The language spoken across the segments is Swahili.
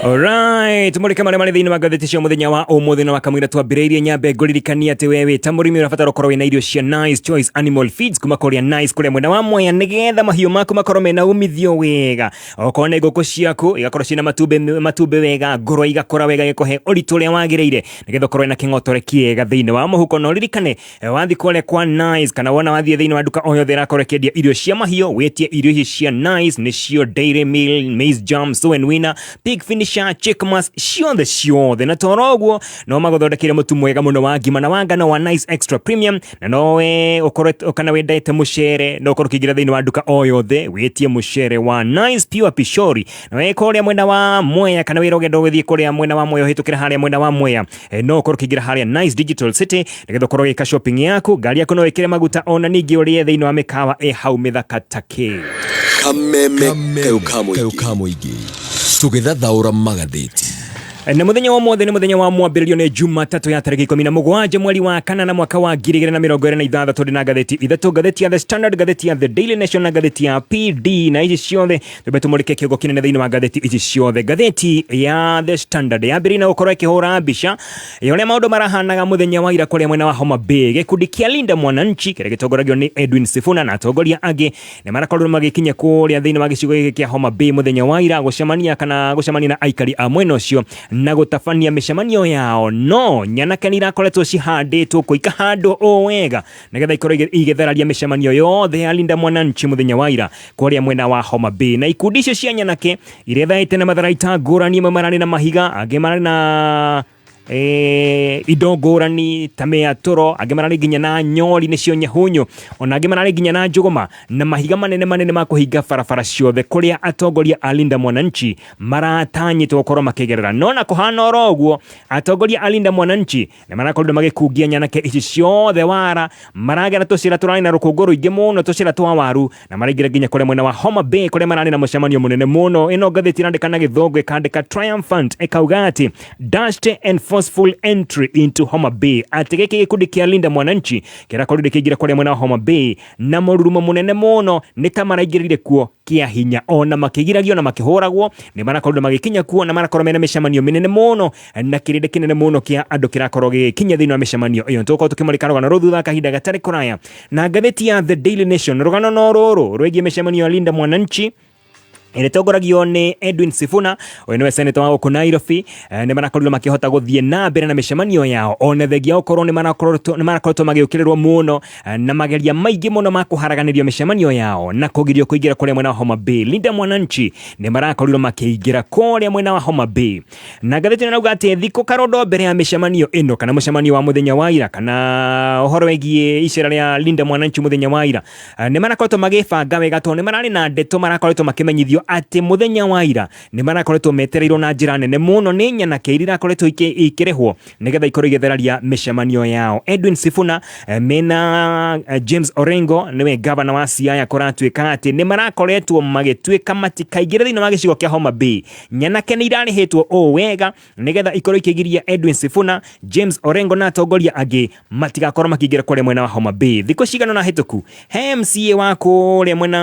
Alright, tumurika maremare thiini magatheti cia muthenya wa umuthi na wakamwira twambiriirie nyambe nguririkania ati wewe ta murimi urabatara ukorwo wina irio cia Nice Choice Animal Feeds kuma kuria Nice kuria mwena wa Mwea nigetha mahiu maku makorwo mena umithio wega okorwo ni nguku ciaku igakorwo cina matumbe wega ngoro igakora wega gikuhe uritu uria wagireire nigetha ukorwo na kingotore kiega thiini wa muhuko no ririkane wathi kule kwa Nice kana wona wathi thiini wa duka oyo thera korwo kendia irio cia mahiu wetie irio ici cia Nice ni cio Dairy Meal, Maize Jam, Soy and Winner, Pig Finisher, Chickmas, ciothe na toroguo no magothondekire mutu mwega muno wa ngima na wangano wa Nice Extra Premium na nowe ukorwo kana wendete mucere no ukorwo kigira thiini wa duka oyothe wetie mucere wa Nice Pure Pishori na weka uria mwena wa Mwea kana wira ugenda guthii kuria mwena wa Mwea hitukira haria mwena wa Mwea no ukorwo kigira haria Nice Digital City nigetha ukorwo gika shopping yaku gari yaku no wekire maguta ona ningi urie thiini wa mikawa hau mithaka take kameme kau igi tugithathaura magatheti na muthenya wa mothe ni muthenya wa mwambĩrĩrio ni Jumatatu ya tariki 17 mweri wa kanana mwaka wa 2026 tondũ na gatheti ithatu gatheti ya The Standard, gatheti ya The Daily Nation na gatheti ya PD na ici ciothe tũbetumũrĩke kĩongo kinene thĩinĩ wa gatheti ici ciothe. Gatheti ya The Standard yambĩrĩirie na gũkorwo ĩkĩhũra mbica ũrĩa maũndũ marahanaga muthenya wa ira kũrĩa mwena wa Homa Bay. Gĩkundi kĩa Linda Mwananchi kĩrĩa gĩtongoragio ni Edwin Sifuna na atongoria angĩ nĩ marakorwo magĩkinya kũrĩa thĩinĩ wa gĩcigo gĩkĩ kĩa Homa Bay muthenya wa ira gũcemania na aikari a mwena ũcio na gutafania mishamanio yao no nyanake nirakoretwo cihanditwo kuika handu o wega nigetha ikorwo igetheraria mishamanio yothe ya Linda Mwananchi muthenya wa ira kuria mwena wa Homa Bay. Na ikundi icio cia nyanake irethaite na matharaita ngũrani marani na mahiga angĩ marani na indo ngũrani ta mĩatũro angĩ mararĩ nginya na nyori nĩcio nyahũnyũ ona angĩ mararĩ nginya na njũgũma na mahiga manene ma kũhinga barabara ciothe kũrĩa atongoria a Linda Mwananchi maratanyĩtwo gũkorwo makĩgerera. No na kũhana oro ũguo atongoria a Linda Mwananchi nĩ marakorirwo magĩkungia nyanake ici ciothe wara maragera tũcĩra tũrarĩ na rũkũngũ rũingĩ mũno tũcĩra twa waru na maraingĩra nginya kũrĩa mwena wa Homa Bay kũrĩa mararĩ na mũcemanio mũnene mũno. Ĩno ngathĩti ĩrandĩka na gĩthũngũ ĩkandĩka triumphant ĩkauga atĩ dashed and forceful entry into Homa Bay. Ati giki gikundi kia Linda Mwananchi kirakorire kigira kũrĩa mwena wa Homa Bay na mũrurumo mũnene mũno nĩ ta maraingĩrire kuo kia hinya ona makigiragio na makihoragwo nĩ marakorire magĩkinya kuo na marakorwo mena mĩcemanio mĩnene mũno na kĩrĩndĩ kĩnene mũno kia andũ kirakorwo gĩkinya thĩinĩ wa mĩcemanio ĩyo. Tũkorwo tũkĩmũrĩka rũgano rũthutha kahinda gatarĩ kũraya na ngathĩti ya The Daily Nation rũgano no rũrũ rwĩgiĩ mĩcemanio ya Linda Mwananchi iretongoragio ni Edwin Sifuna ũyũ nĩwe senator wa gũkũ Nairobi. Nĩ marakorirwo makĩhota gũthiĩ na mbere na mĩcemanio yao ona thengia gũkorwo nĩ marakoretwo magĩũkĩrĩrwo mũno na mageria maingĩ mũno ma kũharaganĩrio mĩcemanio yao na kũgirio kũingĩra kũrĩa mwena wa Homa Bay. Linda Mwananchi nĩ marakorirwo makĩingĩra kũrĩa mwena wa Homa Bay na ngathĩti ĩno nauga atĩ thikũ karondo mbere ya mĩcemanio ĩno kana mũcemanio wa mũthenya wa ira kana ũhoro wĩgiĩ icera rĩa Linda Mwananchi mũthenya wa ira nĩ marakoretwo magĩbanga wega tondũ nĩ mararĩ na ndeto marakoretwo makĩmenyithio ati muthenya wa ira ni marakoretwo metereirwo na njira nene muno ni nyanake iria irakoretwo ikirehwo nigetha ikorwo igetheraria mĩcemanio yao. Edwin Sifuna mena James Orengo niwe governor wa Siaya kũratuĩka ati ni marakoretwo magĩtuĩka matikaingĩre thĩinĩ wa gĩcigo kĩa Homa Bay. Nyanake nĩ irarĩhĩtwo o wega nigetha ikorwo ikĩgiria Edwin Sifuna, James Orengo na atongoria angĩ matigakorwo makĩingĩra kũrĩa mwena wa Homa Bay. Thikũ cigana na hĩtũku he MCA wa kũrĩa mwena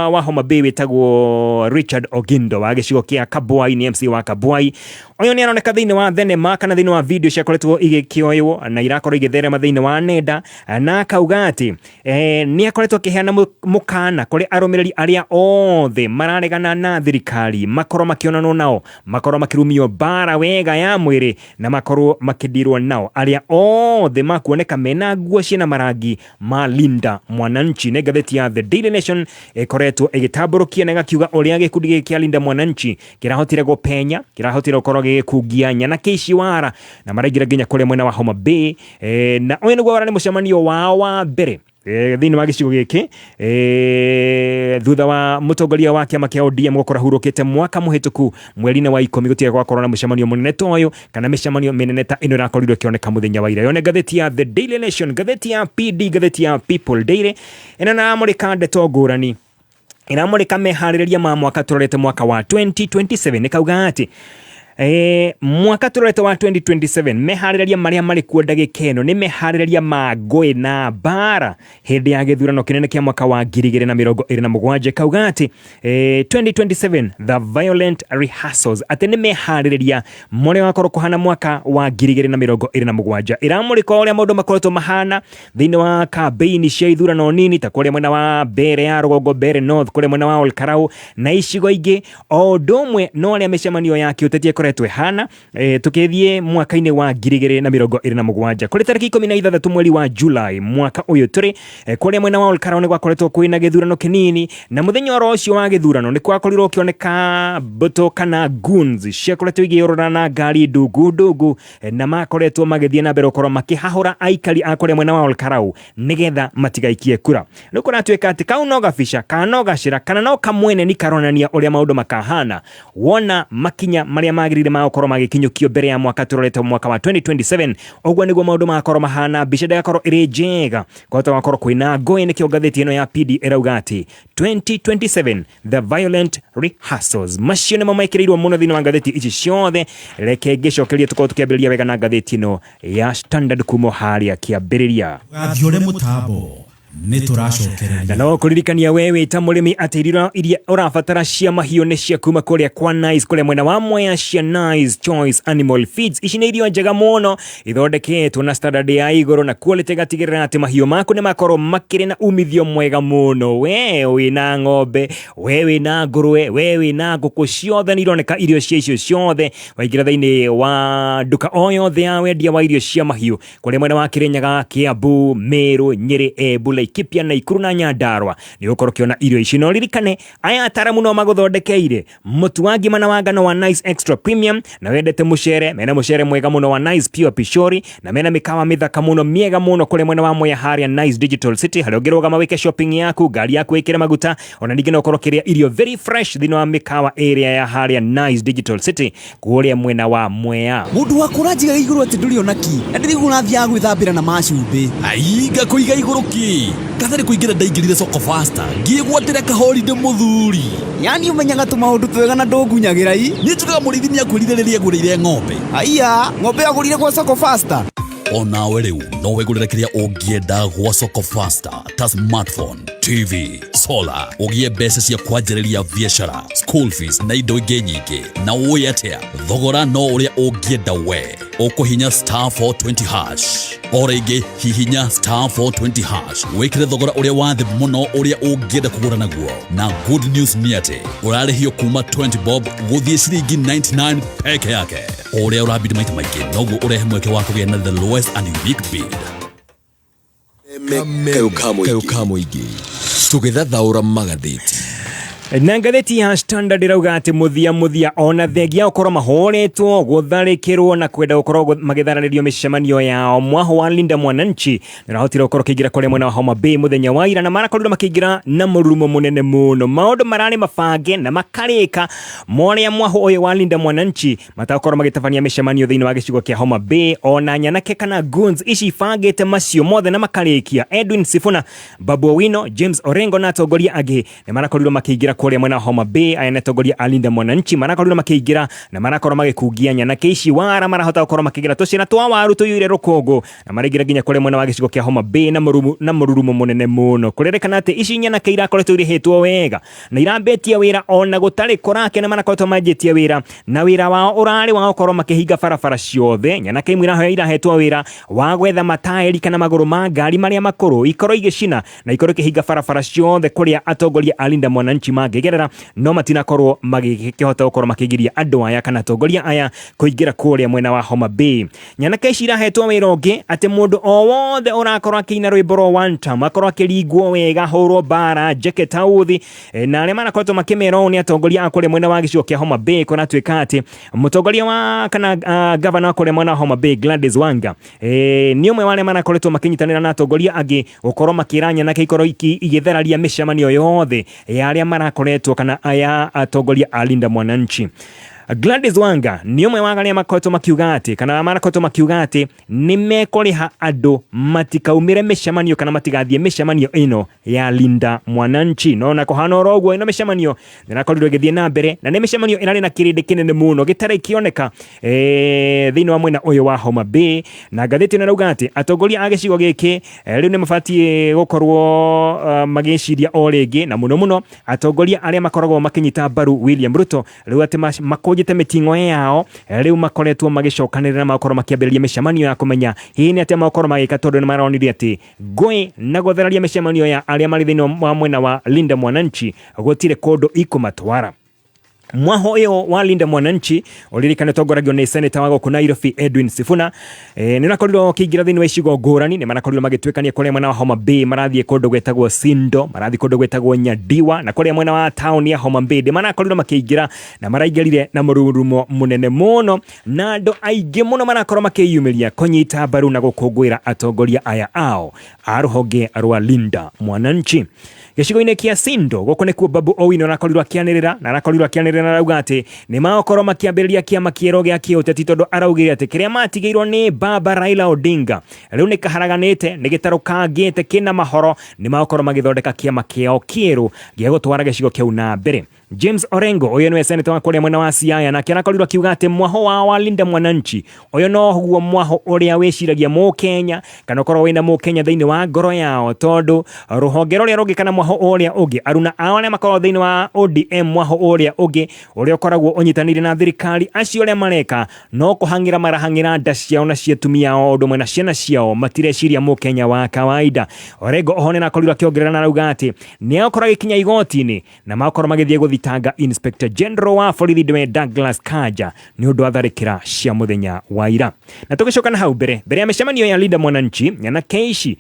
wa Homa Bay wĩtagwo Richard Ogindo wa gĩcigo kĩa Kabwai ni MC wa Kabwai. Ũyũ nĩ aroneka thĩinĩ wa thenema kana thĩinĩ wa video ciakoretwo igĩkĩoywo na irakorwo igĩtherema thĩinĩ wa nenda na akauga atĩ nĩ akoretwo akĩheana mũkana kũrĩ arũmĩrĩri arĩa othe mararegana na thirikari makorwo makĩonanwo nao makorwo makĩrumio bara wega ya mwĩrĩ na makorwo makĩndirwo nao arĩa othe makuoneka mena nguo ciĩna marangi ma Linda Mwananchi. Nĩ ngathĩti ya The Daily Nation ĩkoretwo ĩgĩtambũrũkia na ĩgakiuga ũrĩa gĩkundi gĩkĩ kĩa Linda Mwananchi kirahotire gũpenya kirahotire gũkorwo gĩkungia nyanake ici wara na maraingĩra nginya kũrĩa mwena wa Homa Bay na ũyũ nĩguo wara nĩ mũcemanio wao wa mbere thĩinĩ wa gĩcigo gĩkĩ thutha wa mũtongoria wa kĩama kĩa ODM gũkorwo hurũkĩte mwaka mũhĩtũku mweri-inĩ wa 10 gũtiga gwakorwo na mũcemanio mũnene ta ũyũ kana mĩcemanio mĩnene ta ĩno ĩrakorirwo ĩkĩoneka mũthenya wa ira. Yo nĩ ngathĩti ya The Daily Nation, ngathĩti ya PD, ngathĩti ya People Daily ĩno namũrĩka ndeto ngũrani iramũrĩka meharĩrĩria ma mwaka tũrorete mwaka wa 2027 nikauga ati mwaka turete wa 2027 meharĩrĩria marĩa marĩ kuo ndagĩka ĩno nĩ meharĩrĩria ma ngũĩ na mbara hĩndĩ ya gĩthurano kĩnene kĩa mwaka wa 2027 kauga atĩ 2027 the violent rehearsals atĩ nĩ meharĩrĩria marĩa wakorwo kũhana mwaka wa 2027 iramũrĩka ũrĩa maũndũ makoretwo mahana thĩinĩ wa campaign cia ithurano nini ta kũrĩa mwena wa Mbere ya rũgongo Mbere North kũrĩa mwena wa Olkarau na icigo ingĩ o ũndũ ũmwe no arĩa mĩcemanio ya kĩũteti ĩkoretwo ĩhana tukithie mwaka-inĩ wa 2027 kũrĩ tarĩki 16 mweri wa July mwaka ũyũ tũrĩ kũrĩa mwena wa Olkarau nĩ gwakoretwo kwĩna gĩthurano kĩnini na mũthenya ũcio wa gĩthurano nĩ kwakorirwo kĩoneka mboto kana goons ciakoretwo igĩũrũrana na ngari ndungu na makoretwo magĩthiĩ na mbere gũkorwo makĩhahũra aikari a kũrĩa mwena wa Olkarau nĩgetha matigaikie kura nĩ kũratuĩka atĩ kau no gabica kana no gacĩra kana no kamwene ni karonania ũrĩa maũndũ makahana wona makinya marĩa magĩrĩire ma gũkorwo magĩkinyũkio mbere ya mwaka tũrorete mwaka wa 2027 ũguo nĩguo maũndũ magakorwo mahana mbica ndĩgakorwo ĩrĩ njega kwahota gũkorwo kwĩna ngũĩ nĩkĩo ngathĩti ĩno ya PD ĩrauga atĩ 2027 the violent rehearsals macio nĩmo maĩkĩrĩirwo mũno thĩinĩ wa ngathĩti ici ciothe reke ngĩcokerie tũkorwo tũkĩambĩrĩria wega na ngathĩti ĩno ya Standard kumo harĩa kĩambĩrĩria gathiore mũtambo na no kũririkania wewe ta mũrĩmi atĩ iria ũrabatara cia mahiũ nĩ cia kuma kũrĩa kwa Nice kũrĩa mwena wa Mwea cia Nice Choice Animal Feeds ici nĩ irio njega mũno ithondeketwo na standard ya igũrũ na quality gatigĩrĩra atĩ mahiũ maku nĩ makorwo makĩrĩ na umithio mwega mũno we wĩna ng'ombe we wĩna ngũrwe we wĩna ngũkũ ciothe nĩ ironeka irio cia icio ciothe waingĩra thĩinĩ wa nduka o yothe ya wendia wa irio cia mahiũ kũrĩa mwena wa Kĩrĩnyaga Kiambu Meru Nyeri Embu Laikipia na Ikuru na Nyandarua ni ukorwo kiona irio ici no ririkane aya ataramu no magũthondekeire mũtu wa ngima na wa ngano wa Nice Extra Premium na wendete mucere mena mucere mwega muno wa Nice Pure Pishori na mena mikawa mithaka muno miega muno kũrĩa mwena wa Mwea harĩa Nice Digital City harĩa ũngĩrũgama wĩke shopping yaku ngari yaku ĩkĩre maguta ona ningĩ no ũkorwo kĩrĩa irio very fresh thĩinĩ wa mikawa area ya harĩa Nice Digital City kũrĩa mwena wa Mwea mũndũ wakũra njiga igũrũ atĩ ndũrĩ onaki na ndĩrĩ gũrathiaga gwĩthambĩra na macumbĩ Aiga kũiga igũrũ ki Kathari kuingira ndaingirire soko faster ngĩgwatĩra kahorinde mũthuri yani umenyaga tũmaũndũ twega na ndũngunyagira ii nĩ tuga mũrĩithi nĩ akwĩrire ngũrĩire ng'ombe aiya ng'ombe yagũrire kwa soko faster onawe rĩu no wĩgũrĩre kĩrĩa ũngĩenda gwa soko faster ta smartphone TV solar ũgĩe mbeca cia kwanjĩrĩria biacara school fees na indo ingĩ nyingĩ na ũĩ atĩa thogora no ũrĩa ũngĩenda we ũkũhinya *420# o rĩngĩ hihinya *420# wĩkĩre thogora ũrĩa wathĩ mũno ũrĩa ũngĩenda kũgũra naguo na good news nĩ atĩ ũrarĩhio kuma 20 bob gũthiĩ ciringi 99 peke yake ũrĩa ũrabidi maita maingĩ noguo ũrehe mweke wa kũgĩa na the lowest and unique bid Kayuka mũingĩ tũgĩthathaũra magathĩti na ngathĩti ya Standard ĩrauga atĩ mũthia ona thengia gũkorwo mahoretwo gũtharĩkĩrwo na kwenda gũkorwo magĩtharĩrio mĩcemanio yao mwaho wa Linda Mwananchi nĩrahotire gũkorwo kĩingĩra kũrĩa mwena wa Homa Bay mũthenya wa ira na marakorirwo makĩingĩra na mũrurumo mũnene mũno maũndũ mararĩ mabange na makarĩka morĩa mwaho ũyũ wa Linda Mwananchi matakorwo magĩtabania mĩcemanio thĩinĩ wa gĩcigo kĩa Homa Bay ona nyanake kana goons ici bangĩte macio mothe na makarĩkia Edwin Sifuna Babu Owino James Orengo na atongoria angĩ nĩ marakorirwo makĩingĩra kũrĩa mwena Homa Bay aya atongoria a Linda Mwananchi marakorirwo makĩingĩra na marakorwo magĩkungia nyanake ici wara marahota gũkorwo makĩgira tũcina twa waru tũyũire rũkũngũ na marĩgira nginya kũrĩa mwena wa gĩcigo kĩa Homa Bay na mũrurumo mũnene mũno kũrerĩkana atĩ ici nyanake irakoretwo irĩhĩtwo wega na irambetia wĩra ona gũtarĩ kũrake na marakoretwo manjĩtie wĩra na wĩra wao ũrarĩ wa gũkorwo makĩhinga barabara ciothe nyanake imwe irahetwo wĩra wa gwetha mataĩri kana magũrũ ma ngari marĩa makũrũ ikorwo igĩcina na ikorwo ikĩhinga barabara ciothe kũrĩa atongoria a Linda Mwananchi mangĩgerera no matinakorwo magĩkĩhota gũkorwo makĩgiria andũ aya kana atongoria aya kũingĩra kũrĩa mwena wa Homa Bay nyanake ici irahetwo wĩra ũngĩ atĩ mũndũ o wothe ũrakorwo akĩina rwĩmbo rwa one time akorwo akĩringwo wega hũrwo bara njeke tauthi na arĩa marakoretwo makĩmera nĩ atongoria a kũrĩa mwena wa gĩcigo kĩa Homa Bay kũratuĩka atĩ mũtongoria wa kana governor kũrĩa mwena wa Homa Bay Gladys Wanga nĩ ũmwe wa arĩa marakoretwo makĩnyitanĩra na atongoria angĩ gũkorwo makĩra nyanake ikorwo igĩtheraria mĩcemanio yothe ya arĩa marakoretwo kana aya atongoria a Linda Mwananchi Gladys Wanga ni umwe wa arĩa makoretwo makiuga atĩ kana marakoretwo makiuga atĩ nĩ mekũrĩha andũ matikaumĩre mĩcemanio kana matigathiĩ mĩcemanio ĩno ya Linda Mwananchi. No na kũhana oro ũguo ĩno mĩcemanio nĩrakorirwo ĩgĩthiĩ na mbere na nĩ mĩcemanio ĩrarĩ na kĩrĩndĩ kĩnene mũno gĩtarĩ kĩoneka thĩinĩ wa mwena ũyũ wa Homa Bay. Na ngathĩti ĩno ĩrauga atĩ atongoria a gĩcigo gĩkĩ rĩu nĩ mabatiĩ gũkorwo magĩciria o rĩngĩ, na mũno atongoria arĩa makoragwo makĩnyita mbaru William Ruto rĩu atĩ makũnjĩte mĩting'o yao rĩu makoretwo magĩcokanĩrĩra makorwo makĩambĩrĩria mĩcemanio ya kũmenya hihi nĩ atĩa makorwo magĩka, tondũ nĩ maronire atĩ ngũĩ na gũtheraria mĩcemanio ya arĩa marĩ thĩinĩ wa mwena wa Linda Mwananchi gũtirĩ kũndũ ikũmatwara. Mwaho ũyũ wa Linda Mwananchi ũririkane tongoragio nĩ seneta wa gũkũ Nairobi Edwin Sifuna nĩ nakorirwo kĩingĩra thĩinĩ wa icigo ngũrani, nĩ marakorirwo magĩtuĩkania kũrĩa mwena wa Homa Bay marathiĩ kũndũ gwetagwo Sindo, marathiĩ kũndũ gwetagwo Nyandiwa, na kũrĩa mwena wa town ya Homa Bay nĩ marakorirwo makĩingĩra na maraingĩrire na mũrurumo mũnene mũno, na andũ aingĩ mũno marakorwo makĩyumĩria kũnyita mbaru na gũkũngũĩra atongoria aya ao a rũhonge rwa Linda Mwananchi. Gĩcigo-inĩ kĩa Sindo gũkũ nĩkuo Babu Owino arakorirwo akĩanĩrĩra na arauga atĩ nĩ magokorwo makĩambĩrĩria kĩama kĩerũ gĩa kĩũteti, tondũ araugire atĩ kĩrĩa matigĩirwo nĩ baba Raila Odinga rĩu nĩ kaharaganĩte, nĩ gĩtarũkangĩte, kĩna mahoro, nĩ magokorwo magĩthondeka kĩama kĩao kĩerũ gĩa gũtwara gĩcigo kĩu na mbere. James Orengo ũyũ nĩwe seneta wa kũrĩa mwena wa Siaya, nake arakorirwo akiuga atĩ mwaho wa Linda Mwananchi ũyũ no guo mwaho ũrĩa wĩciragia Mũkenya kana ũkorwo wĩna Mũkenya thĩinĩ wa ngoro yao, tondũ rũhonge rũrĩa rũngĩ kana mwaho ũrĩa ũngĩ aruna ao arĩa makoragwo thĩinĩ wa ODM mwaho ũrĩa ũngĩ ũrĩa ũkoragwo ũnyitanĩire na thirikari, acio arĩa mareka no kũhang'ĩra marahang'ĩra nda ciao na ciatumia ao ũndũ ũmwe na ciana ciao, matireciria Mũkenya wa kawaida. Orengo oho nĩ akorirwo akĩongerera na arauga atĩ nĩ akorwo agĩkinya igoti-inĩ na makorwo magĩthiĩ gũthitanga Inspector General wa borithi Dwe Douglas Kanja nĩ ũndũ wa tharĩkĩra cia mũthenya wa ira. Na tũgĩcoka na hau mbere ya mĩcemanio ya Linda Mwananchi na keici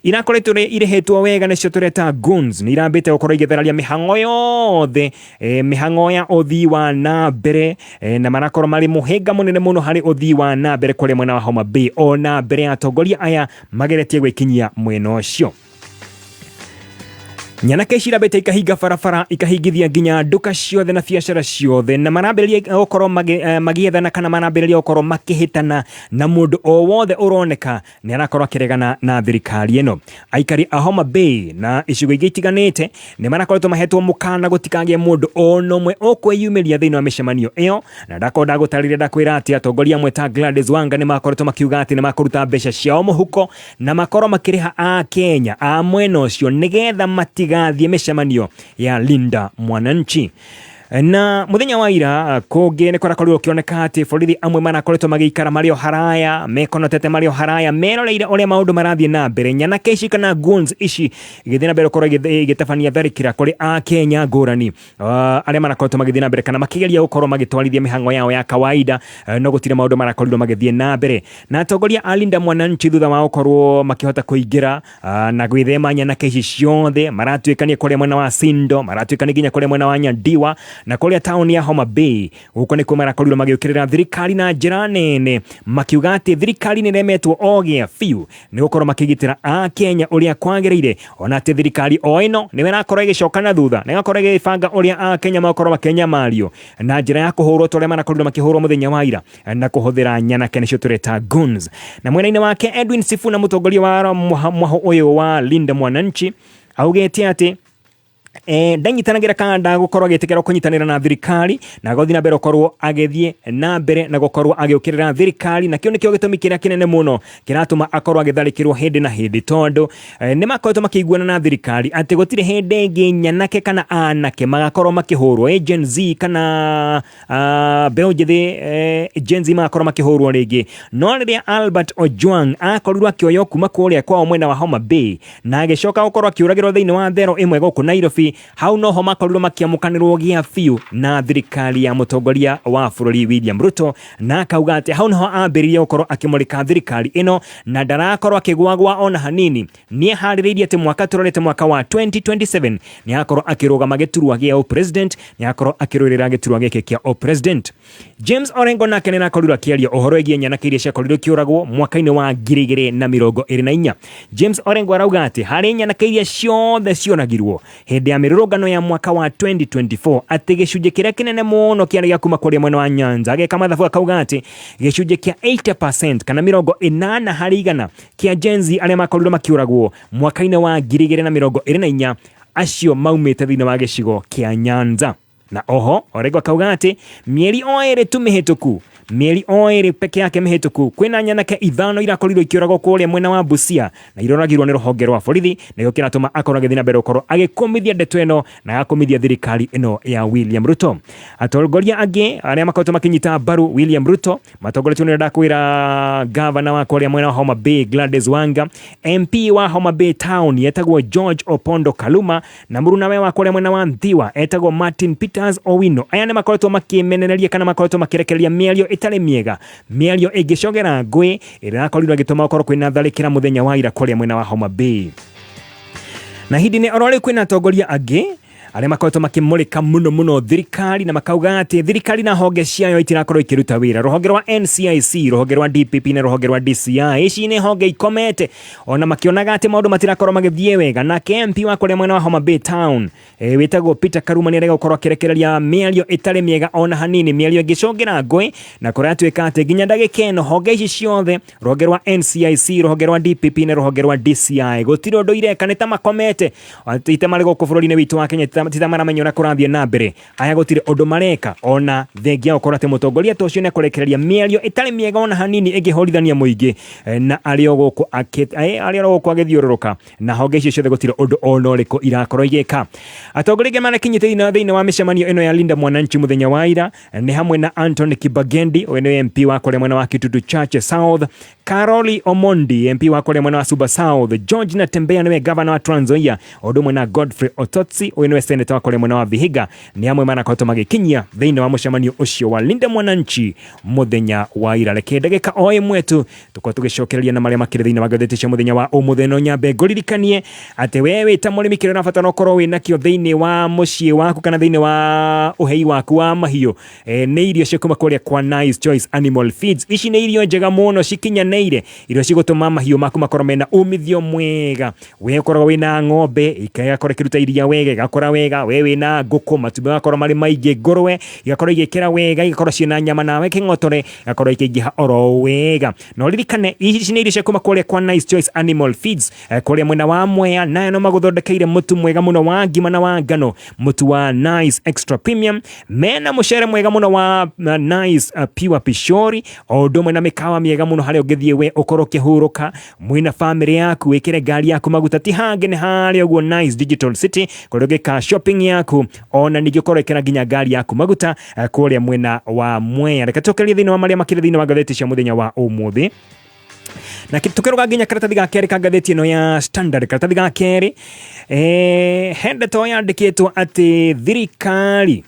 irakoretwo irĩhĩtwo wega nĩcio tũreta goons nĩ irambĩte gũkorwo igĩtheraria mĩhang'o yothe mĩhang'o ya ũthii wa na mbere na marakorwo marĩ mũhĩnga mũnene mũno harĩ ũthii wa na mbere kũrĩa mwena wa Homa Bay, o na mbere ya atongoria aya mageretie gwĩkinyia mwena ũcio. Nyanake ici irambĩte ikahinga barabara, ikahingithia nginya nduka ciothe na biacara ciothe, na marambĩrĩria gũkorwo magĩethana kana marambĩrĩria gũkorwo makĩhĩtana na mũndũ o wothe ũroneka nĩ arakorwo akĩregana na thirikari ĩno. Aikari a Homa Bay na icigo ingĩ itiganĩte nĩ marakoretwo mahetwo mũkana gũtikagĩe mũndũ o na ũmwe ũkwĩyumĩria thĩinĩ wa mĩcemanio ĩyo, na ndagũtarĩria ndakwĩra atĩ atongoria amwe ta Gladys Wanga nĩ makoretwo makiuga atĩ nĩ makũruta mbeca ciao mũhuko na makorwo makĩrĩha a Kenya a mwena ũcio nĩgetha matigathiĩ mĩcemanio ya Linda Mwananchi. Na muthenya wa ira kũngĩ nĩ kũrakorirwo kĩoneka atĩ borithi amwe marakoretwo magĩikara marĩ o haraya, mekonotete marĩ o haraya, meroreire ũrĩa maũndũ marathiĩ na mbere. Nyanake ici kana goons ici igĩthiĩ na mbere gũkorwo igĩtabania tharĩkĩra kũrĩ a Kenya ngũrani arĩa marakoretwo magĩthiĩ na mbere kana makĩgeria gũkorwo magĩtwarithia mĩhang'o yao ya kawaida, no gũtirĩ maũndũ marakorirwo magĩthiĩ na mbere. Na atongoria a Linda Mwananchi thutha wa gũkorwo makĩhota kũingĩra na gwĩthema nyanake ici ciothe, maratuĩkania kũrĩa mwena wa Sindo, maratuĩkania nginya kũrĩa mwena wa Nyandiwa na kũrĩa tauni ya Homa Bay. Gũkũ nĩkuo marakorirwo magĩũkĩrĩra thirikari na njĩra nene, makiuga atĩ thirikari nĩ remetwo o gĩa biũ nĩ gũkorwo makĩgitĩra a Kenya ũrĩa kwagĩrĩire, ona atĩ thirikari o ĩno nĩ ĩrakorwo ĩgĩcoka na thutha na ĩgakorwo ĩgĩbanga ũrĩa a Kenya makorwo makĩnyamario na njĩra ya kũhũrwo tũrĩa marakorirwo makĩhũrwo mũthenya wa ira na kũhũthĩra nyanake nĩcio tũreta goons. Na mwena-inĩ wake Edwin Sifuna mũtongoria wa mwaho ũyũ wa Linda Mwananchi augĩte atĩ ndanyitanagĩra kana ndagũkorwo agĩtĩkĩra kũnyitanĩra na thirikari na gũthiĩ na mbere gũkorwo agĩthiĩ na mbere na gũkorwo agĩũkĩrĩra thirikari, na kĩo nĩkĩo gĩtũmi kĩrĩa kĩnene mũno kĩratũma akorwo agĩtharĩkĩrwo hĩndĩ na hĩndĩ, tondũ nĩ makoretwo makĩiguana na thirikari atĩ gũtirĩ hĩndĩ ĩngĩ nyanake kana anake magakorwo makĩhũrwo Gen Z kana mbeũ njĩthĩ Gen Z magakorwo makĩhũrwo rĩngĩ. No rĩrĩa Albert Ojwang akorirwo akĩoywo kuma kũrĩa kwao mwena wa Homa Bay na agĩcoka gũkorwo akĩũragĩrwo thĩinĩ wa thero ĩmwe gũkũ Nairobi, hau noho makorirwo makiamũkanĩrwo gĩa biũ na thirikari ya mũtongoria wa bũrũri William Ruto, na akauga atĩ hau noho ambĩrĩria gũkorwo akĩmũrĩka thirikari ĩno na ndarakorwo akĩgwagwa ona hanini. Nĩ harĩrĩirie atĩ mwaka tũrorete mwaka wa 2027 nĩ akorwo akĩrũgama gĩturwa gĩa president, nĩ akorwo akĩrũĩrĩra gĩturwa gĩkĩ kĩa president. James Orengo nake nake nĩ nakorirwo akĩaria ũhoro wĩgiĩ nyanake iria ciakorirwo ikĩũragwo mwaka-inĩ wa 2024. James Orengo arauga atĩ harĩ nyanake iria ciothe cioragirwo hĩndĩ ya mĩrũrũngano ya mwaka wa 2024 atĩ gĩcunjĩ kĩrĩa kĩnene mũno kĩarĩ gĩa kuma kũrĩa mwena wa Nyanza. Ageka mathabu akauga atĩ gĩcunjĩ kĩa 80% kana 80 harĩ igana kĩa Gen Z arĩa makorirwo makĩũragwo mwaka-inĩ wa 2024 acio maumĩte thĩinĩ wa gĩcigo kĩa Nyanza. Na oho Orengo akauga atĩ mĩeri o ĩrĩ tu mĩhĩtũku, mĩeri o ĩrĩ peke yake mĩhĩtũku, kwĩna nyanake 5 irakorirwo ikĩũragwo kũrĩa mwena wa Busia na iroragirwo nĩ rũhonge rwa borithi, na gĩo kĩratũma akorwo agĩthiĩ na mbere gũkorwo agĩkũmithia ndeto ĩno na agakũmithia thirikari ĩno ya William Ruto. Atongoria angĩ arĩa makoretwo makĩnyita mbaru William Ruto matongoretio nĩ ndakwĩra gavana wa kũrĩa mwena wa Homa Bay Gladys Wanga, MP wa Homa Bay Town etagwo George Opondo Kaluma, na mũrunawe wa kũrĩa mwena wa Nthiwa etagwo Martin Peters Owino. Aya nĩ makoretwo makĩmenereria kana makoretwo makĩrekereria mĩario ĩtarĩ mĩega, mĩario ĩngĩcogera ngũĩ ĩrĩa yakorirwo ĩgĩtũma gũkorwo kwĩna tharĩkĩra mũthenya wa ira kũrĩa mwena wa Homa Bay. Na hĩndĩ-inĩ oro rĩu kwĩna atongoria angĩ arĩa makoretwo makĩmũrĩka mũno thirikari na makauga atĩ thirikari na honge ciayo itirakorwo ikĩruta wĩra. Rũhonge rwa NCIC, rũhonge rwa DPP na rũhonge rwa DCI, ici nĩ honge ikomete ona makĩonaga atĩ maũndũ matirakorwo magĩthiĩ wega. Na MP wa kũrĩa mwena wa Homa Bay Town wĩtagwo Peter Karuma nĩ arega gũkorwo akĩrekereria mĩario ĩtarĩ mĩega ona hanini, mĩario ĩngĩcongera ngũĩ, na kũratuĩka atĩ nginya ndagĩka ĩno honge ici ciothe, rũhonge rwa NCIC, rũhonge rwa DPP na rũhonge rwa DCI, gũtirĩ ũndũ ireka, nĩ ta makomete ite marĩ gũkũ bũrũri-inĩ witũ wa Kenya, tita maramenya ũrĩa kũrathiĩ na mbere. Aya gũtirĩ ũndũ mareka ona thengia gũkorwo atĩ mũtongoria ta ũcio nĩ ekũrekereria mĩario ĩtarĩ mĩega ona hanini ĩngĩhorithania mũingĩ na arĩa gũkũ agĩthiũrũrũka, na honge icio ciothe gũtirĩ ũndũ ona ũrĩkũ irakorwo igĩka. Atongoria angĩ marekinyĩte thĩinĩ wa mĩcemanio ĩno ya Linda Mwananchi mũthenya wa ira nĩ hamwe na Anthony Kibagendi, ũyũ nĩ MP wa kũrĩa mwena wa Kitutu Church South, Caroli Omondi, MP wa kũrĩa mwena wa Suba South, George Natembeya nĩwe governor wa Trans Nzoia, ũndũ mwena Godfrey Ototsi, ũyũ nĩwe senator wa kũrĩa mwena wa Vihiga, nĩ hamwe marakoretwo magĩkinyia thĩinĩ wa mũcemanio ũcio wa Linda Mwananchi mũthenya wa ira. Reke ndagĩka o ĩmwe tu tũkorwo tũgĩcokereria na marĩa makĩrĩ thĩinĩ wa ngathĩti cia mũthenya wa ũmũthĩ. No nyambe ngũririkanie atĩ wewe wĩ ta mũrĩmi kĩrĩa ũrabatara ũkorwo wĩnakĩo thĩinĩ wa mũciĩ waku kana thĩinĩ wa ũhei waku wa mahiũ, nĩ irio ciakuma kũrĩa kwa Nice Choice Animal Feeds. Ici nĩ irio njega mũno cikinyanĩire, irio cigũtũma mahiũ maku makorwo mena umithio mwega. We ũkorwo wĩna ng'ombe ikakorwo ĩkĩruta iria wega, igakora wega. We wĩna ngũkũ matumbĩ magakorwo marĩ maingĩ, ngũrwe igakorwo igĩkĩra wega, igakorwo ciĩna nyama, nawe kĩng'otore igakorwo ikĩingĩha oro wega. No ririkane ici nĩ irio ciakuma kũrĩa kwa Nice Choice Animal Feeds kũrĩa mwena wa Mwea, nayo no magũthondekeire mũtu mwega mũno wa ngima na wa ngano, mũtu wa Nice Extra Premium, mena mũcere mwega mũno wa Nice Pure Pishori, o ũndũ ũmwe na mĩkawa mĩega mũno harĩa ũngĩthiĩ we ũkorwo ũkĩhurũka mwĩna family yaku, wĩkĩre ngari yaku maguta. Ti hangĩ nĩ harĩa ũguo Nice Digital City kũrĩa ũngĩka shopping yaku, ona ningĩ ũkorwo ĩkĩra nginya ngari yaku maguta kũrĩa mwena wa Mwea. Reke tũkerie thĩinĩ wa marĩa makĩrĩ thĩinĩ wa ngathĩti cia mũthenya wa ũmũthĩ. Na tukiruga nginya karatathi ga kerĩ ka ngathĩti ĩno ya Standard. Karatathi ga kerĩ he ndeto yandĩkĩtwo atĩ thirikari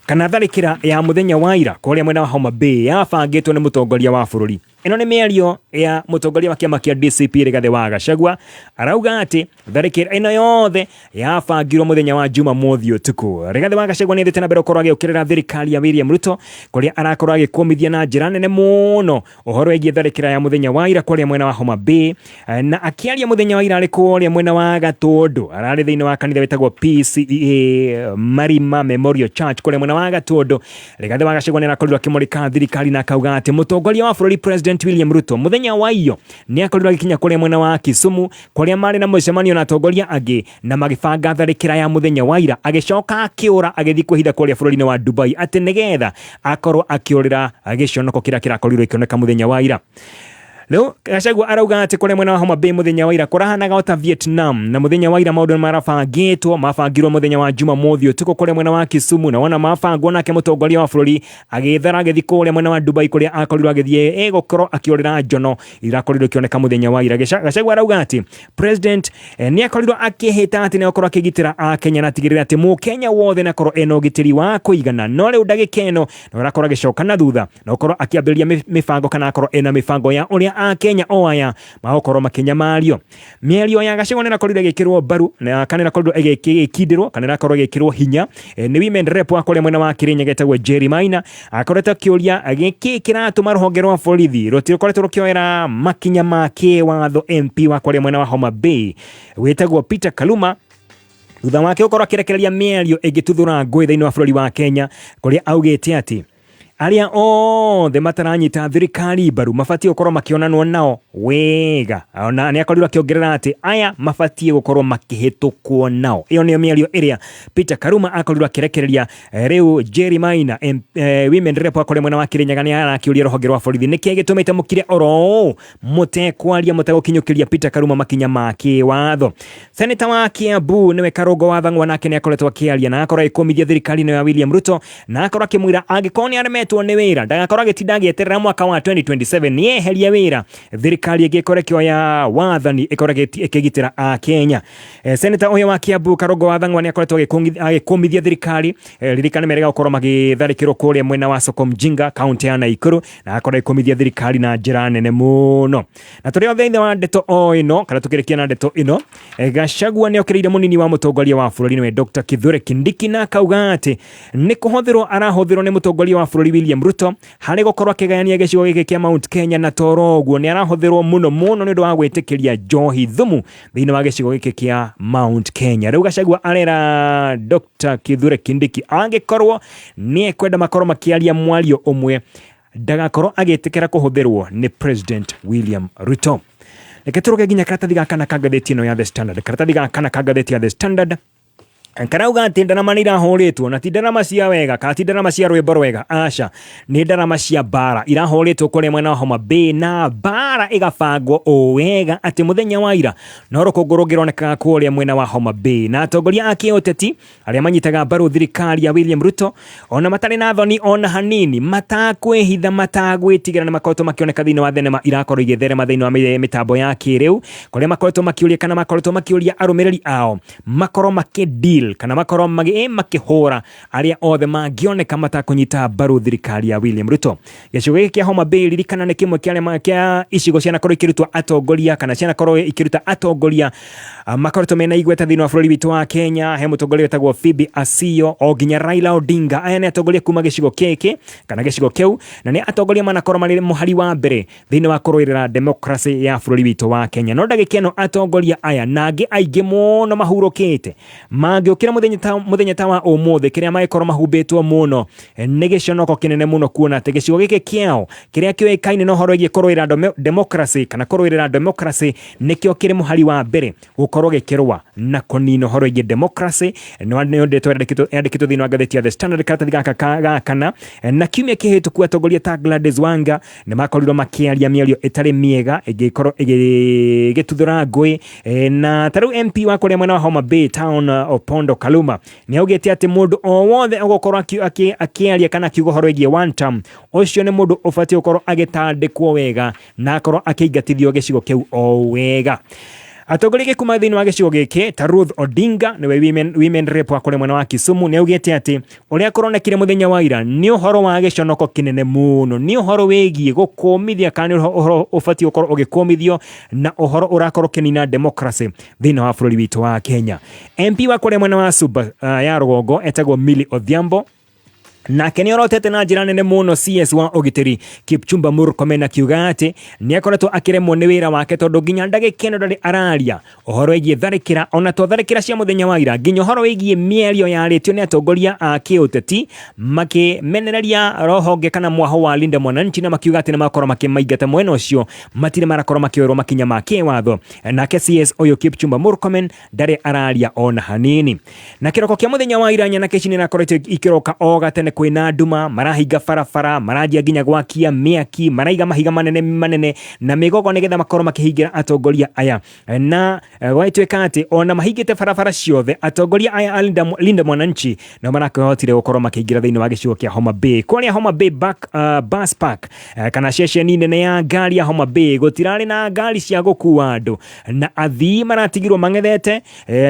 kana tharĩkĩra ya mũthenya wa ira kũrĩa mwena wa Homa Bay yabangĩtwo nĩ mũtongoria wa bũrũri. Ĩno nĩ mĩario ya mũtongoria wa kĩama kĩa DCP Rigathĩ wa Gachagua, arauga atĩ tharĩkĩra ĩno yothe yabangirwo mũthenya wa Jumamothi ũtukũ. Rigathĩ wa Gachagua nĩ thiĩte na mbere gũkorwo agĩũkĩrĩra thirikari ya William Ruto kũrĩa arakorwo agĩkũmithia na njĩra nene mũno ũhoro wĩgiĩ tharĩkĩra ya mũthenya wa ira kũrĩa mwena wa Homa Bay, na akĩaria mũthenya wa ira arĩ kũrĩa mwena wa Gatũndũ, ararĩ thĩinĩ wa kanitha wĩtagwo PCEA Marima Memorial Church kũrĩa mwena wa Gatũndũ. Rigathĩ wa Gachagua nĩ arakorirwo akĩmũrĩka thirikari na akauga atĩ mũtongoria wa bũrũri President William Ruto mũthenya wa iyo nĩ akorirwo agĩkinya kũrĩa mwena wa Kisumu kũrĩa marĩ na mũcemanio na atongoria angĩ na magĩbanga tharĩkĩra ya mũthenya wa ira, agĩcoka akĩũra agĩthiĩ kwĩhitha kũrĩa bũrũri-inĩ wa Dubai atĩ nĩgetha akorwo akĩũrĩra gĩconoko kĩrĩa kĩrakorirwo gĩkĩoneka mũthenya wa ira. Leo Gachagua arauga atĩ kũrĩa mwena wa Homa Bay mũthenya wa ira kũrahanaga ota Vietnam, na mũthenya wa ira maũndũ mabangirwo mũthenya wa Jumamothi ũtukũ kũrĩa mwena wa Kisumu, na wona mabangwo nake mũtongoria wa bũrũri agĩthara agĩthiĩ kũrĩa mwena wa Dubai kũrĩa akorirwo agĩthiĩ gũkorwo akĩũrĩra njono irakorirwo ikĩoneka mũthenya wa ira. Gachagua arauga atĩ president nĩ akorirwo akĩhĩta atĩ nĩ akorwo akĩgitĩra Akenya na tigĩrĩra atĩ mũkenya wothe nĩ akorwo ena ũgitĩri wa kũigana. No rĩu ndagĩka ĩno nĩ arakorwo agĩcoka na thutha na akorwo akĩambĩrĩria mĩbango kana akorwo ena mĩbango ya ũrĩa a Kenya oaya maokoro makinya mario mĩario ya Gachagua nĩ nakorire gĩkĩrwo baru na kana nakorwo gĩkĩndirwo kana nakorwo gĩkĩrwo hinya nĩ women rep wa kũrĩa mwena wa Kirinyaga etagwo Jerry Maina akoretwo akĩũria gĩkĩ kĩratũma rũhonge rwa borithi rũtikoretwo rũkĩoera makinya ma kĩwatho MP wa kũrĩa mwena wa Homa Bay wetagwo Peter Kaluma thutha wake gũkorwo akĩrekereria mĩario ĩgĩtuthũra ngũĩ thĩinĩ wa bũrũri wa Kenya kũrĩa augĩte atĩ aria othe mataranyita thirikari mbaru mabatie gũkorwo makĩonanwo nao wega ona nĩ akorirwo akĩongerera atĩ aya mabatie gũkorwo makĩhĩtũkwo nao ĩyo nĩyo mĩario ĩrĩa Peter Kaluma akorirwo akĩrekereria rĩu Jerry Maina women rep kũrĩa mwena wa Kirinyaga nĩ arakĩũria rũhonge rwa borithi nĩkĩĩ gĩtũmĩte mũkire oro mũtekwaria mũtegũkinyũkĩria Peter Kaluma makinya ma kĩwatho. Senator wa Kiambu nĩwe Karũngo wa Thang'wa nake nĩ akoretwo akĩaria na akorwo agĩkũmithia thirikari ya William Ruto na akorwo akĩmwĩra angĩkorwo nĩ aremetwo nĩ wĩra ndagakorwo agĩtinda agĩeterera mwaka wa 2027 nĩ eheria wĩra thirikari ĩgĩkore kĩoya wathani ĩkorwo ĩkĩgitĩra a Kenya. Senator ũyũ wa Kiambu Karũngo wa Thang'wa nĩ akoretwo agĩkũmithia thirikari ririkane merega gũkorwo magĩtharĩkĩrwo kũrĩa mwena wa Soko Mjinga kaunti ya Nakuru na akorwo agĩkũmithia thirikari na njĩra nene mũno na tũrĩ thĩinĩ wa ndeto o ĩno kana tũkĩrĩkia na ndeto ĩno Gachagua nĩ okĩrĩire mũnini wa mũtongoria wa bũrũri nĩwe Dr. Kithure Kindiki na akauga atĩ nĩ kũhũthĩrwo arahũthĩrwo nĩ mũtongoria wa bũrũri William Ruto harĩ gũkorwo akĩgayania gĩcigo gĩkĩ kĩa Mount Kenya na toro ũguo nĩ arahũthĩrwo mũno nĩ ũndũ wa gwĩtĩkĩria njohi thumu thĩinĩ wa gĩcigo gĩkĩ kĩa Mount Kenya. Rĩu Gachagua arera Dr. Kithure Kindiki angĩkorwo nĩ ekwenda makorwo makĩaria mwario ũmwe ndagakorwo agĩtĩkĩra kũhũthĩrwo nĩ President William Ruto. Reke tũroge nginya karatathi gaka na kagathĩti ĩno ya The Standard. Karatathi gaka na kagathĩti ya The Standard karauga atĩ ndarama nĩ irahũrĩtwo na ti ndarama cia wega kana ti ndarama cia rwĩmbo rwega aca nĩ ndarama cia mbara irahũrĩtwo kũrĩa mwena wa Homa Bay na mbara ĩgabangwo o wega atĩ mũthenya wa ira no rũkũngũ rũngĩronekaga kũrĩa mwena wa Homa Bay na atongoria a kĩũteti arĩa manyitaga mbaru thirikari ya William Ruto ona matarĩ na thoni ona hanini matakwĩhitha matagwĩtigĩra nĩ makoretwo makĩoneka thĩinĩ wa thenema irakorwo igĩtherema thĩinĩ wa mĩtambo ya kĩrĩu kũrĩa makoretwo makĩũria kana makoretwo makĩũria arũmĩrĩri ao makorwo makĩdeal kana makorwo makĩhũra arĩa othe mangĩoneka matakũnyita mbaru thirikari ya William Ruto. Gĩcigo gĩkĩ kĩa Homa Bay ririkana nĩ kĩmwe kĩa icigo cianakorwo ikĩrutwo atongoria kana cianakorwo ikĩruta atongoria makoretwo mena igweta thĩinĩ wa bũrũri witũ wa Kenya. He mũtongoria wetagwo Phoebe Asio o nginya Raila Odinga aya nĩ atongoria kuma gĩcigo gĩkĩ kana gĩcigo kĩu na nĩ atongoria manakorwo marĩ mũhari wa mbere thĩinĩ wa kũrũĩrĩra democracy ya bũrũri witũ wa Kenya. No ndagĩka ĩno atongoria aya na angĩ aingĩ mũno mahurũkĩte mangĩũkĩra mũthenya ta wa ũmũthĩ kĩrĩa magĩkorwo mahumbĩtwo mũno nĩ gĩconoko kĩnene mũno kuona atĩ gĩcigo gĩkĩ kĩao kĩrĩa kĩoĩkaine na ũhoro wĩgiĩ kũrũĩrĩra democracy kana kũrũĩrĩra democracy nĩkĩo kĩrĩ mũhari wa mbere gũkorwo gĩkĩrũa na kũnina ũhoro wĩgiĩ democracy. Nĩ ndeto yandĩkĩtwo thĩinĩ wa ngathĩti ya The Standard karatathi gaka kana na kiumia kĩhĩtũku atongoria ta Gladys Wanga nĩ makorirwo makĩaria mĩario ĩtarĩ mĩega ĩngĩkorwo ĩgĩtuthũra ngũĩ na tarĩu MP wa kũrĩa mwena wa Homa Bay Town Opondo Kaluma nĩ augĩte atĩ mũndũ o wothe ũgũkorwo akĩaria kana akiuga ũhoro wĩgiĩ one term ũcio nĩ mũndũ ũbatiĩ gũkorwo agĩtandĩkwo wega na akorwo akĩingatithio gĩcigo kĩu o wega. Atongoria kuma thĩinĩ wa gĩcigo gĩkĩ ta Ruth Odinga nĩwe women rep wa kũrĩa mwena wa Kisumu nĩ augĩte atĩ ũrĩa kũronekire mũthenya wa ira nĩ ũhoro wa gĩconoko kĩnene mũno nĩ ũhoro wĩgiĩ gũkũmithia kana ũhoro ũbatiĩ gũkorwo ũgĩkũmithio na ũhoro ũrakorwo kĩnina democracy thĩinĩ wa bũrũri witũ wa Kenya. MP wa kũrĩa mwena wa Suba ya rũgongo etagwo Milly Odhiambo nake nĩ orotete na njĩra nene mũno CS wa ũgitĩri Kipchumba Murkomen akiuga atĩ nĩ akoretwo akĩremwo nĩ wĩra wake tondũ nginya ndagĩka ĩno ndarĩ araria ũhoro wĩgiĩ tharĩkĩra ona to tharĩkĩra cia mũthenya wa ira nginya ũhoro wĩgiĩ mĩario yarĩtio nĩ atongoria a kĩũteti makĩmenereria rũhonge kana mwaho wa Linda Mwananchi na makiuga atĩ nĩ makorwo makĩmaingata mwena ũcio matirĩ marakorwo makĩoerwo makinya ma kĩwatho. Nake CS ũyũ Kipchumba Murkomen ndarĩ araria ona hanini na kĩroko kĩa mũthenya wa ira nyana kĩci nĩ nakoretwo ikĩroka o gatene kwĩna nduma marahinga barabara maranjia nginya gwakia mĩaki maraiga mahiga manene na mĩgogo nĩgetha makorwo makĩhingira atongoria aya na gwatuĩka atĩ ona mahingĩte barabara ciothe atongoria aya a Linda Mwananchi no marakĩhotire gũkorwo makĩingĩra thĩinĩ wa gĩcigo kĩa Homa Bay kũrĩa Homa Bay bus park kana ceceni nene ya ngari ya Homa Bay gũtirarĩ na ngari cia gũkua andũ na athii maratigirwo mang'ethete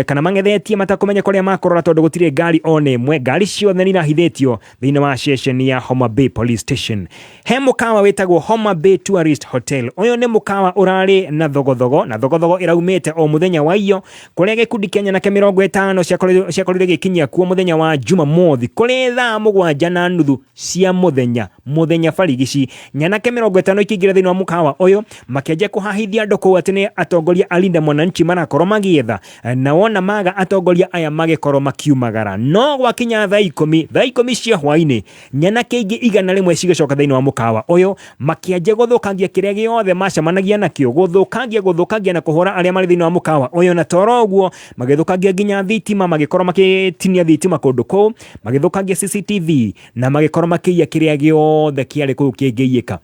kana mang'ethetie matakũmenya kũrĩa makorora tondũ gũtirĩ ngari ona ĩmwe ngari ciothe nĩ irahithĩtio thĩinĩ wa station ya Homa Bay Police Station. He mũkawa wĩtagwo Homa Bay Tourist Hotel. Ũyũ nĩ mũkawa ũrarĩ na thogothogo, na thogothogo ĩraumĩte o mũthenya wa iyo, kũrĩa gĩkundi kĩa nyanake 50 ciakorirwo gĩkinyia kuo mũthenya wa Jumamothi kũrĩ thaa 7:30 cia mũthenya barigici. Nyanake 50 ikĩingĩra thĩinĩ wa mũkawa ũyũ makĩanjia kũhahithia andũ kũu atĩ nĩ atongoria alinda mwananchi marakorwo magĩetha, na wona maga atongoria aya magĩkorwo makiumagara. No gwakinya thaa 10 cia hwainĩ, nyanake ingĩ 100 cigĩcoka thĩinĩ wa mũkawa ũyũ makĩanjia gũthũkangia kĩrĩa gĩothe macemanagia nakĩo, gũthũkangia na kũhũra arĩa marĩ thĩinĩ wa mũkawa ũyũ, na toro ũguo magĩthũkangia nginya thitima, magĩkorwo makĩtinia thitima kũndũ kũu, magĩthũkangia CCTV na magĩkorwo makĩiya kĩrĩa gĩothe kĩarĩ kũu kĩngĩiyĩka.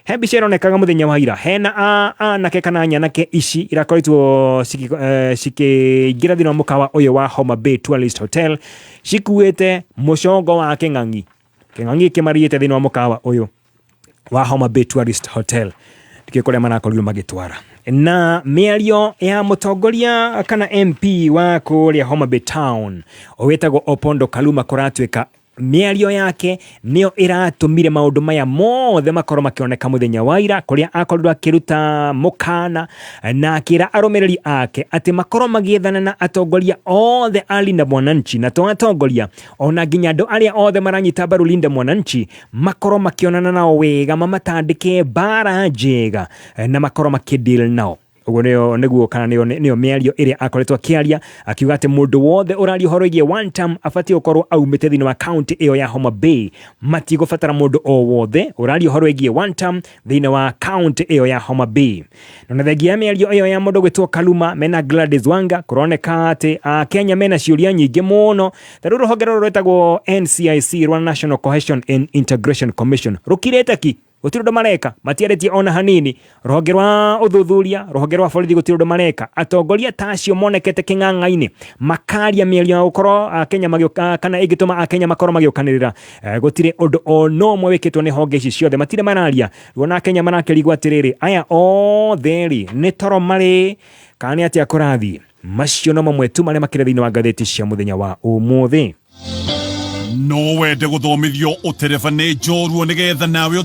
He mbica ĩronekaga mũthenya wa ira, hena anake kana nyanake ici irakoretwo cikĩingĩra thĩinĩ wa mũkawa ũyũ wa Homa Bay Tourist Hotel cikuĩte mũcongo wa kĩng'ang'i kĩmarĩte thĩinĩ wa mũkawa ũyũ wa Homa Bay Tourist Hotel, tikĩ kũrĩa marakorirwo magĩtwara. Na mĩario ya mũtongoria kana MP wa kũrĩa Homa Bay Town wĩtagwo Opondo Kaluma kũratuĩka mĩario yake nĩyo ĩratũmire maũndũ maya mothe makorwo makĩoneka mũthenya wa ira, kũrĩa akorirwo akĩruta mũkana na akĩra arũmĩrĩri ake atĩ makorwo magĩethana na atongoria othe a Linda Mwananchi, na to atongoria ona nginya andũ arĩa othe maranyita mbaru Linda Mwananchi makorwo makĩonana nao wega, mamatandĩke mbara njega na makorwo makĩdeal nao. Ũguo nĩguo kana nĩyo mĩario ĩrĩa akoretwo akĩaria, akiuga atĩ mũndũ wothe ũraria ũhoro wĩgiĩ one term abatie gũkorwo aumĩte thĩinĩ wa county ĩyo ya Homa Bay. Matigũbatara mũndũ o wothe ũraria ũhoro wĩgiĩ one term thĩinĩ wa county ĩyo ya Homa Bay. Na thengia ya mĩario ĩyo ya mũndũ gwĩtwo Kaluma mena Gladys Wanga, kũroneka atĩ Kenya mena ciũria nyingĩ mũno. Tarĩu rũhonge rũrũ rwĩtagwo NCIC, Rwanda National Cohesion and Integration Commission, rũkirĩte ki gũtirĩ ũndũ mareka, matiarĩtie ona hanini. Rũhonge rwa ũthuthuria, rũhonge rwa borithi gũtirĩ ũndũ mareka. Atongoria tacio monekete kĩng'ang'a-inĩ makaria mĩario ya gũkorwo Kenya magĩũka kana ĩngĩtũma Kenya makorwo magĩũkanĩrĩra. Gũtirĩ ũndũ o no ũmwe wĩkĩtwo nĩ honge ici ciothe, matirĩ mararia. Ruona Kenya marakĩrigwo atĩrĩrĩ, aya othe rĩ nĩ toro marĩ kana nĩ atĩa kũrathiĩ. Macio no mamwe tu marĩa makĩrĩ thĩinĩ wa ngathĩti cia mũthenya wa ũmũthĩ. No wende gũthomithio ũtereba nĩ njorua nĩgetha nawe